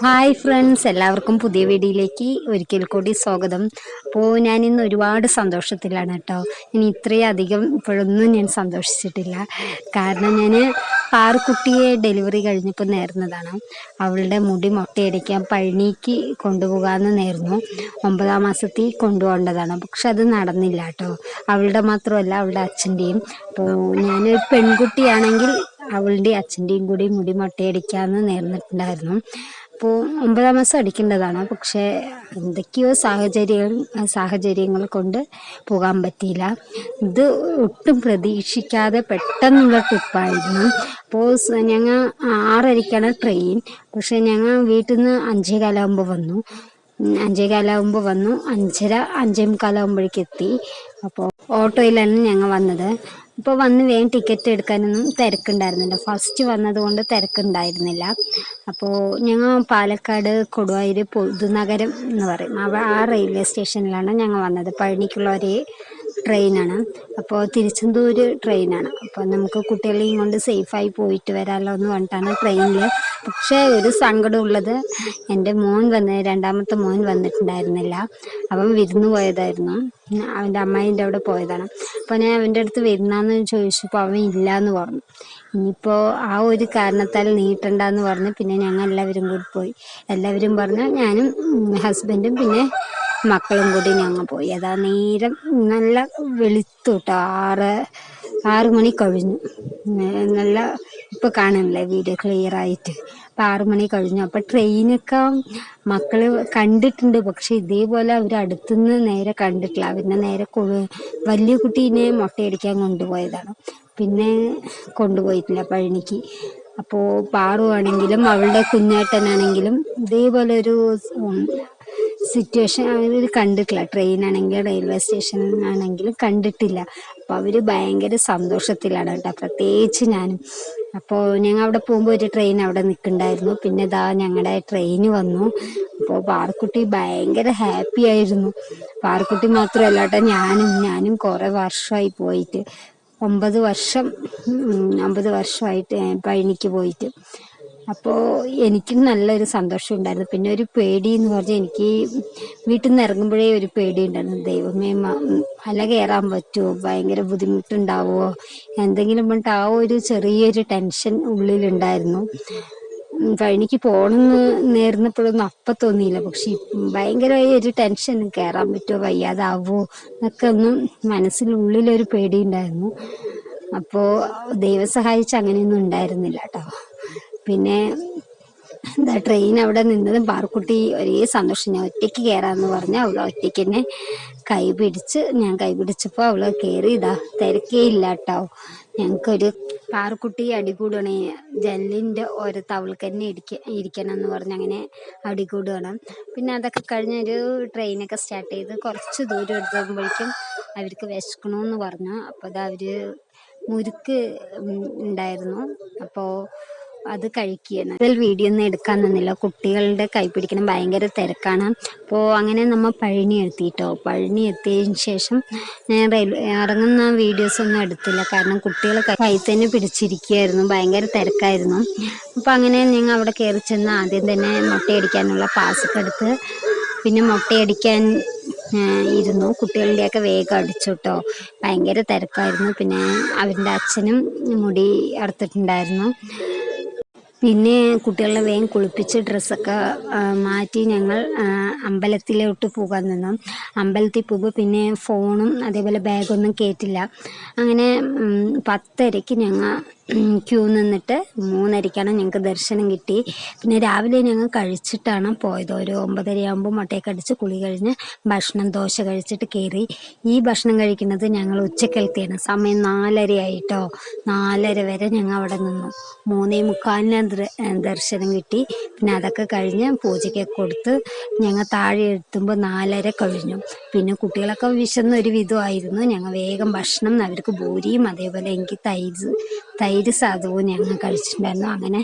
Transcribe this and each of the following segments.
Hi friends, എല്ലാവർക്കും പുതിയ വീഡിയോയിലേക്ക് ഒരിക്കൽ കൂടി സ്വാഗതം. അപ്പോൾ ഞാനിന്ന് ഒരുപാട് സന്തോഷത്തിലാണ് കേട്ടോ. ഇനി ഇത്രയധികം ഇപ്പോഴൊന്നും ഞാൻ സന്തോഷിച്ചിട്ടില്ല. കാരണം ഞാൻ പാറുക്കുട്ടിയെ ഡെലിവറി കഴിഞ്ഞപ്പോൾ നേർന്നതാണ്. അവളുടെ മുടി മൊട്ടയടിക്കാൻ പഴനിക്ക് കൊണ്ടുപോകാമെന്ന് നേർന്നു. 9ാം മാസത്തിൽ കൊണ്ടുപോകേണ്ടതാണ്. പക്ഷെ അത് നടന്നില്ല കേട്ടോ. അവളുടെ മാത്രമല്ല, അവളുടെ അച്ഛൻ്റെയും. അപ്പോൾ ഞാനൊരു പെൺകുട്ടിയാണെങ്കിൽ അവളുടെ അച്ഛൻ്റെയും കൂടി മുടി മൊട്ടയടിക്കാമെന്ന് നേർന്നിട്ടുണ്ടായിരുന്നു. അപ്പോൾ 9ാം മാസം അടിക്കേണ്ടതാണ്. പക്ഷേ എന്തൊക്കെയോ സാഹചര്യങ്ങൾ കൊണ്ട് പോകാൻ പറ്റിയില്ല. ഇത് ഒട്ടും പ്രതീക്ഷിക്കാതെ പെട്ടെന്നുള്ള ട്രിപ്പായിരുന്നു. അപ്പോൾ ഞങ്ങൾ 6:30ക്കാണ് ട്രെയിൻ. പക്ഷേ ഞങ്ങൾ വീട്ടിൽ നിന്ന് 5:15 വന്നു. 5:15 വന്നു, 5:30 5:45 എത്തി. അപ്പോൾ ഓട്ടോയിലാണ് ഞങ്ങൾ വന്നത്. ഇപ്പോൾ വന്ന് വേഗം ടിക്കറ്റ് എടുക്കാനൊന്നും തിരക്കുണ്ടായിരുന്നില്ല. ഫസ്റ്റ് വന്നതുകൊണ്ട് തിരക്കുണ്ടായിരുന്നില്ല. അപ്പോൾ ഞങ്ങൾ പാലക്കാട് കൊടുവായൂർ പുതുനഗരം എന്ന് പറയും, ആ റെയിൽവേ സ്റ്റേഷനിലാണ് ഞങ്ങൾ വന്നത്. പഴനിക്കുള്ള ഒരു ട്രെയിനാണ്. അപ്പോൾ തിരുച്ചെന്തൂർ ട്രെയിനാണ്. അപ്പോൾ നമുക്ക് കുട്ടികളെയും കൊണ്ട് സേഫായി പോയിട്ട് വരാമല്ലോ എന്ന് പറഞ്ഞിട്ടാണ് ട്രെയിനിൽ. പക്ഷേ ഒരു സങ്കടമുള്ളത്, എൻ്റെ രണ്ടാമത്തെ മോൻ വന്നിട്ടുണ്ടായിരുന്നില്ല. അവൻ വിരുന്ന് പോയതായിരുന്നു. അവൻ്റെ അമ്മായിൻ്റെ അവിടെ പോയതാണ്. അപ്പോൾ ഞാൻ അവൻ്റെ അടുത്ത് വരുന്നാന്ന് ചോദിച്ചപ്പോൾ അവൻ ഇല്ല എന്ന് പറഞ്ഞു. ഇനിയിപ്പോൾ ആ ഒരു കാരണത്താൽ നീട്ടണ്ടെന്ന് പറഞ്ഞ് പിന്നെ ഞങ്ങൾ എല്ലാവരും കൂടി പോയി. എല്ലാവരും പറഞ്ഞ് ഞാനും ഹസ്ബൻഡും പിന്നെ മക്കളും കൂടി ഞങ്ങൾ പോയി. അതാ നേരം നല്ല വെളുത്തു കേട്ടോ. 6 മണി കഴിഞ്ഞു. നല്ല ഇപ്പോൾ കാണുന്നില്ലേ വീഡിയോ ക്ലിയർ ആയിട്ട്. അപ്പോൾ 6 മണി കഴിഞ്ഞു. അപ്പോൾ ട്രെയിനൊക്കെ മക്കൾ കണ്ടിട്ടുണ്ട്. പക്ഷെ ഇതേപോലെ അവർ അടുത്തുനിന്ന് നേരെ കണ്ടിട്ടില്ല. അവരിനെ നേരെ വലിയ കുട്ടീനെ മൊട്ടയടിക്കാൻ കൊണ്ടുപോയതാണ്. പിന്നെ കൊണ്ടുപോയിട്ടില്ല പഴനിക്ക്. അപ്പോൾ പാറുവാണെങ്കിലും അവളുടെ കുഞ്ഞേട്ടനാണെങ്കിലും ഇതേപോലെ ഒരു സിറ്റുവേഷൻ അവർ കണ്ടിട്ടില്ല. ട്രെയിനാണെങ്കിലും റെയിൽവേ സ്റ്റേഷനാണെങ്കിലും കണ്ടിട്ടില്ല. അപ്പോൾ അവർ ഭയങ്കര സന്തോഷത്തിലാണ് കേട്ടോ, പ്രത്യേകിച്ച് ഞാനും. അപ്പോൾ ഞങ്ങൾ അവിടെ പോകുമ്പോൾ ഒരു ട്രെയിൻ അവിടെ നിൽക്കുന്നുണ്ടായിരുന്നു. പിന്നെ ഇതാ ഞങ്ങളുടെ ട്രെയിന് വന്നു. അപ്പോൾ പാറുക്കുട്ടി ഭയങ്കര ഹാപ്പി ആയിരുന്നു. പാറുക്കുട്ടി മാത്രമല്ല കേട്ടോ, ഞാനും കുറേ വർഷമായി പോയിട്ട്. 9 വർഷമായിട്ട് പഴനിക്ക് പോയിട്ട്. അപ്പോൾ എനിക്കും നല്ലൊരു സന്തോഷം ഉണ്ടായിരുന്നു. പിന്നെ ഒരു പേടി എന്ന് പറഞ്ഞാൽ, എനിക്ക് വീട്ടിൽ നിന്ന് ഇറങ്ങുമ്പോഴേ ഒരു പേടി ഉണ്ടായിരുന്നു. ദൈവമേ, മല കയറാൻ പറ്റുമോ, ഭയങ്കര ബുദ്ധിമുട്ടുണ്ടാവുമോ, എന്തെങ്കിലും പറഞ്ഞിട്ട് ആ ഒരു ചെറിയൊരു ടെൻഷൻ ഉള്ളിലുണ്ടായിരുന്നു. പഴനിക്ക് പോകണമെന്ന് നേർന്നപ്പോഴൊന്നും അപ്പം തോന്നിയില്ല. പക്ഷെ ഭയങ്കരമായ ഒരു ടെൻഷൻ, കയറാൻ പറ്റുമോ, വയ്യാതാവോ എന്നൊക്കെ ഒന്നും മനസ്സിനുള്ളിലൊരു പേടിയുണ്ടായിരുന്നു. അപ്പോൾ ദൈവം സഹായിച്ച് അങ്ങനെയൊന്നും ഉണ്ടായിരുന്നില്ല കേട്ടോ. പിന്നെ എന്താ ട്രെയിൻ അവിടെ നിന്നതും പാറുക്കുട്ടി ഒരേ സന്തോഷം. ഞാൻ ഒറ്റയ്ക്ക് കയറാമെന്ന് പറഞ്ഞാൽ അവൾ ഒറ്റയ്ക്ക് തന്നെ ഞാൻ കൈ പിടിച്ചപ്പോൾ അവൾ കയറി. തിരക്കേ ഇല്ല കേട്ടോ. ഞങ്ങൾക്കൊരു പാറുക്കുട്ടി അടികൂടണേ, ജനലിൻ്റെ ഓരത്ത് അവൾക്ക് തന്നെ ഇരിക്കണം എന്ന് പറഞ്ഞ് അങ്ങനെ അടികൂടണം. പിന്നെ അതൊക്കെ കഴിഞ്ഞൊരു ട്രെയിനൊക്കെ സ്റ്റാർട്ട് ചെയ്ത് കുറച്ച് ദൂരം എടുക്കുമ്പോഴേക്കും അവർക്ക് വിശക്കണമെന്ന് പറഞ്ഞു. അപ്പോൾ അവർ മുറുക്ക് ഉണ്ടായിരുന്നു. അപ്പോൾ അത് കഴിക്കുകയാണ്. അതിൽ വീഡിയോ ഒന്നും എടുക്കാൻ നിന്നില്ല. കുട്ടികളുടെ കൈ പിടിക്കണം, ഭയങ്കര തിരക്കാണ്. അപ്പോൾ അങ്ങനെ നമ്മൾ പഴനി എത്തിയിട്ടോ. പഴനി എത്തിയതിന് ശേഷം ഞാൻ ഇറങ്ങുന്ന വീഡിയോസ് ഒന്നും എടുത്തില്ല. കാരണം കുട്ടികൾ കൈ തന്നെ പിടിച്ചിരിക്കുകയായിരുന്നു, ഭയങ്കര തിരക്കായിരുന്നു. അപ്പോൾ അങ്ങനെ ഞങ്ങൾ അവിടെ കയറി ചെന്ന് ആദ്യം തന്നെ മുട്ടയടിക്കാനുള്ള പാസ്സൊക്കെ എടുത്ത് പിന്നെ മുട്ടയടിക്കാൻ ഇരുന്നു. കുട്ടികളുടെയൊക്കെ വേഗം അടിച്ചു കേട്ടോ, ഭയങ്കര തിരക്കായിരുന്നു. പിന്നെ അവരുടെ അച്ഛനും മുടി അറുത്തിട്ടുണ്ടായിരുന്നു. പിന്നെ കുട്ടികളെ വേഗം കുളിപ്പിച്ച് ഡ്രസ്സൊക്കെ മാറ്റി ഞങ്ങൾ അമ്പലത്തിലോട്ട് പോകാൻ നിന്നു. അമ്പലത്തിൽ പോകുമ്പോൾ പിന്നെ ഫോണും അതേപോലെ ബാഗൊന്നും കയറ്റില്ല. അങ്ങനെ 10:30ക്ക് ഞങ്ങൾ ക്യൂ നിന്നിട്ട് 3:30ക്കാണ് ഞങ്ങൾക്ക് ദർശനം കിട്ടി. പിന്നെ രാവിലെ ഞങ്ങൾ കഴിച്ചിട്ടാണ് പോയത്. ഒരു 9:30 മുട്ടയൊക്കെ അടിച്ച് കുളി കഴിഞ്ഞ് ദോശ കഴിച്ചിട്ട് കയറി. ഈ ഭക്ഷണം കഴിക്കുന്നത് ഞങ്ങൾ ഉച്ചക്കലത്തെയാണ്. സമയം 4:30 ആയിട്ടോ. 4:30 വരെ ഞങ്ങൾ അവിടെ നിന്നു. 3:45 ദർശനം കിട്ടി. പിന്നെ അതൊക്കെ കഴിഞ്ഞ് പൂജയ്ക്കൊക്കെ കൊടുത്ത് ഞങ്ങൾ താഴെ എത്തുമ്പോൾ 4:30 കഴിഞ്ഞു. പിന്നെ കുട്ടികളൊക്കെ വിശന്നൊരു വിധമായിരുന്നു. ഞങ്ങൾ വേഗം ഭക്ഷണം, അവർക്ക് പൂരിയും അതേപോലെ എനിക്ക് തൈര് സാധവും ഞങ്ങൾ കഴിച്ചിട്ടുണ്ടായിരുന്നു. അങ്ങനെ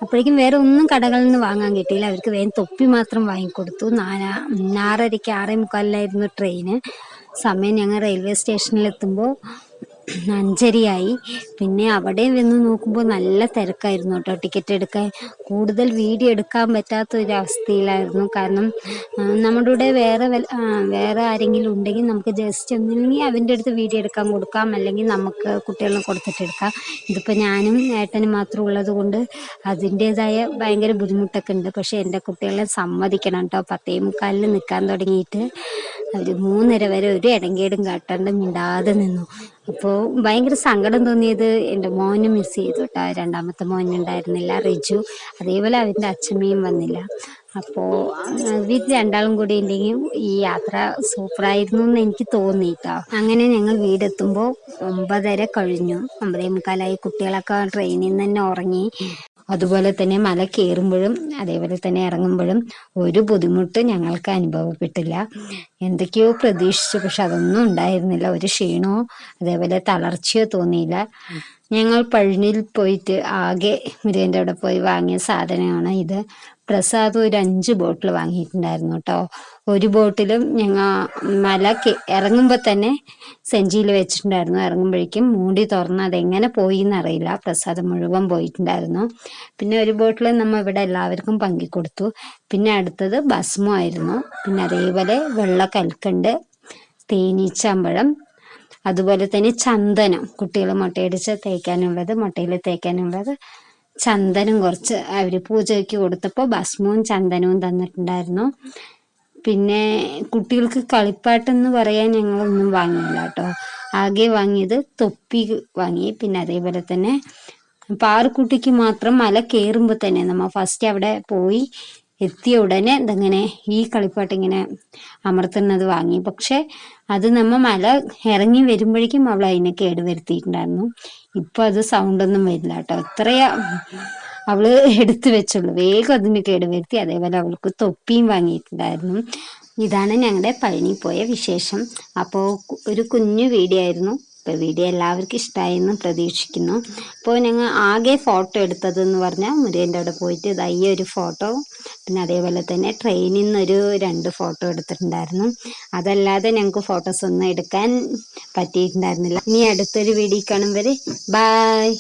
അപ്പോഴേക്കും വേറെ ഒന്നും കടകളിൽ നിന്ന് വാങ്ങാൻ കിട്ടിയില്ല. അവർക്ക് വേഗം തൊപ്പി മാത്രം വാങ്ങിക്കൊടുത്തു. 6:30 6:45 ട്രെയിന്. സമയം ഞങ്ങൾ റെയിൽവേ സ്റ്റേഷനിലെത്തുമ്പോൾ 5:30 പിന്നെ അവിടെ വന്ന് നോക്കുമ്പോൾ നല്ല തിരക്കായിരുന്നു കേട്ടോ. ടിക്കറ്റ് എടുക്കാൻ കൂടുതൽ വീഡിയോ എടുക്കാൻ പറ്റാത്ത ഒരു അവസ്ഥയിലായിരുന്നു. കാരണം നമ്മുടെ കൂടെ വേറെ ആരെങ്കിലും ഉണ്ടെങ്കിൽ നമുക്ക് ജസ്റ്റ് ഒന്നില്ലെങ്കിൽ അവൻ്റെ അടുത്ത് വീഡിയോ എടുക്കാൻ കൊടുക്കാം, അല്ലെങ്കിൽ നമുക്ക് കുട്ടികളെ കൊടുത്തിട്ട് എടുക്കാം. ഇതിപ്പോൾ ഞാനും ഏട്ടനും മാത്രം ഉള്ളത് കൊണ്ട് അതിൻ്റേതായ ഭയങ്കര ബുദ്ധിമുട്ടൊക്കെ ഉണ്ട്. പക്ഷേ എൻ്റെ കുട്ടികളെ സമ്മതിക്കണം കേട്ടോ. 10:45 നിൽക്കാൻ തുടങ്ങിയിട്ട് അവർ 3:30 വരെ ഒരു ഇടങ്കേടും കാട്ടാണ്ട് മിണ്ടാതെ നിന്നു. അപ്പോൾ ഭയങ്കര സങ്കടം തോന്നിയത് എൻ്റെ മോന് മിസ് ചെയ്തു കേട്ടോ. രണ്ടാമത്തെ മോനുണ്ടായിരുന്നില്ല, റിജു. അതേപോലെ അവൻ്റെ അച്ഛമ്മയും വന്നില്ല. അപ്പോൾ ഇവർ രണ്ടാളും കൂടി ഉണ്ടെങ്കിൽ ഈ യാത്ര സൂപ്പറായിരുന്നു എന്ന് എനിക്ക് തോന്നി കേട്ടോ. അങ്ങനെ ഞങ്ങൾ വീടെത്തുമ്പോൾ 9:30 കഴിഞ്ഞു. 9:45 കുട്ടികളൊക്കെ ട്രെയിനിൽ നിന്ന് തന്നെ ഉറങ്ങി. അതുപോലെ തന്നെ മല കയറുമ്പോഴും അതേപോലെ തന്നെ ഇറങ്ങുമ്പോഴും ഒരു ബുദ്ധിമുട്ട് ഞങ്ങൾക്ക് അനുഭവപ്പെട്ടില്ല. എന്തൊക്കെയോ പ്രതീക്ഷിച്ചു, പക്ഷെ അതൊന്നും ഉണ്ടായിരുന്നില്ല. ഒരു ക്ഷീണമോ അതേപോലെ തളർച്ചയോ തോന്നിയില്ല. ഞങ്ങൾ പഴനിയിൽ പോയിട്ട് ആകെ മുരുകൻ്റെ അവിടെ പോയി വാങ്ങിയ സാധനമാണ് ഇത്. പ്രസാദം ഒരു 5 ബോട്ടിൽ വാങ്ങിയിട്ടുണ്ടായിരുന്നു കേട്ടോ. ഒരു ബോട്ടിലും ഞങ്ങൾ മല ഇറങ്ങുമ്പോൾ തന്നെ സെഞ്ചിയിൽ വെച്ചിട്ടുണ്ടായിരുന്നു. ഇറങ്ങുമ്പോഴേക്കും മൂടി തുറന്ന് അതെങ്ങനെ പോയി എന്നറിയില്ല, പ്രസാദം മുഴുവൻ പോയിട്ടുണ്ടായിരുന്നു. പിന്നെ ഒരു ബോട്ടിൽ നമ്മൾ ഇവിടെ എല്ലാവർക്കും പങ്കിക്കൊടുത്തു. പിന്നെ അടുത്തത് ഭസ്മം ആയിരുന്നു. പിന്നെ അതേപോലെ വെള്ള കൽക്കണ്ട്, തേനീച്ചമ്പഴം, അതുപോലെ തന്നെ ചന്ദനം, കുട്ടികൾ മുട്ടയടിച്ച് മുട്ടയിൽ തേക്കാനുള്ളത് ചന്ദനം കുറച്ച് അവർ പൂജയ്ക്ക് കൊടുത്തപ്പോൾ ഭസ്മവും ചന്ദനവും തന്നിട്ടുണ്ടായിരുന്നു. പിന്നെ കുട്ടികൾക്ക് കളിപ്പാട്ടെന്ന് പറയാൻ ഞങ്ങളൊന്നും വാങ്ങിയില്ല കേട്ടോ. ആകെ വാങ്ങിയത് തൊപ്പി വാങ്ങി. പിന്നെ അതേപോലെ തന്നെ പാറുക്കുട്ടിക്ക് മാത്രം മല കയറുമ്പോൾ തന്നെ നമ്മൾ ഫസ്റ്റ് അവിടെ പോയി എത്തിയ ഉടനെ ഇതങ്ങനെ ഈ കളിപ്പാട്ടിങ്ങനെ അമർത്തുന്നത് വാങ്ങി. പക്ഷെ അത് നമ്മൾ മല ഇറങ്ങി വരുമ്പോഴേക്കും അവൾ അതിനെ കേടുവരുത്തിയിട്ടുണ്ടായിരുന്നു. ഇപ്പം അത് സൗണ്ടൊന്നും വരില്ല കേട്ടോ. അത്രയാ അവള് എടുത്തു വെച്ചുള്ളൂ, വേഗം അതിന് കേടുവരുത്തി. അതേപോലെ അവൾക്ക് തൊപ്പിയും വാങ്ങിയിട്ടുണ്ടായിരുന്നു. ഇതാണ് ഞങ്ങളുടെ പഴനി പോയ വിശേഷം. അപ്പോൾ ഒരു കുഞ്ഞു വീഡിയോ ആയിരുന്നു. ഇപ്പോൾ വീഡിയോ എല്ലാവർക്കും ഇഷ്ടമായെന്ന് പ്രതീക്ഷിക്കുന്നു. അപ്പോൾ ഞങ്ങൾ ആകെ ഫോട്ടോ എടുത്തതെന്ന് പറഞ്ഞാൽ മുരുകൻ്റെ അവിടെ പോയിട്ട് ഈ ഒരു ഫോട്ടോ, പിന്നെ അതേപോലെ തന്നെ ട്രെയിനിൽ നിന്നൊരു 2 ഫോട്ടോ എടുത്തിട്ടുണ്ടായിരുന്നു. അതല്ലാതെ ഞങ്ങൾക്ക് ഫോട്ടോസ് ഒന്നും എടുക്കാൻ പറ്റിയിട്ടുണ്ടായിരുന്നില്ല. ഇനി അടുത്തൊരു വീഡിയോ കാണും വരെ ബായ്.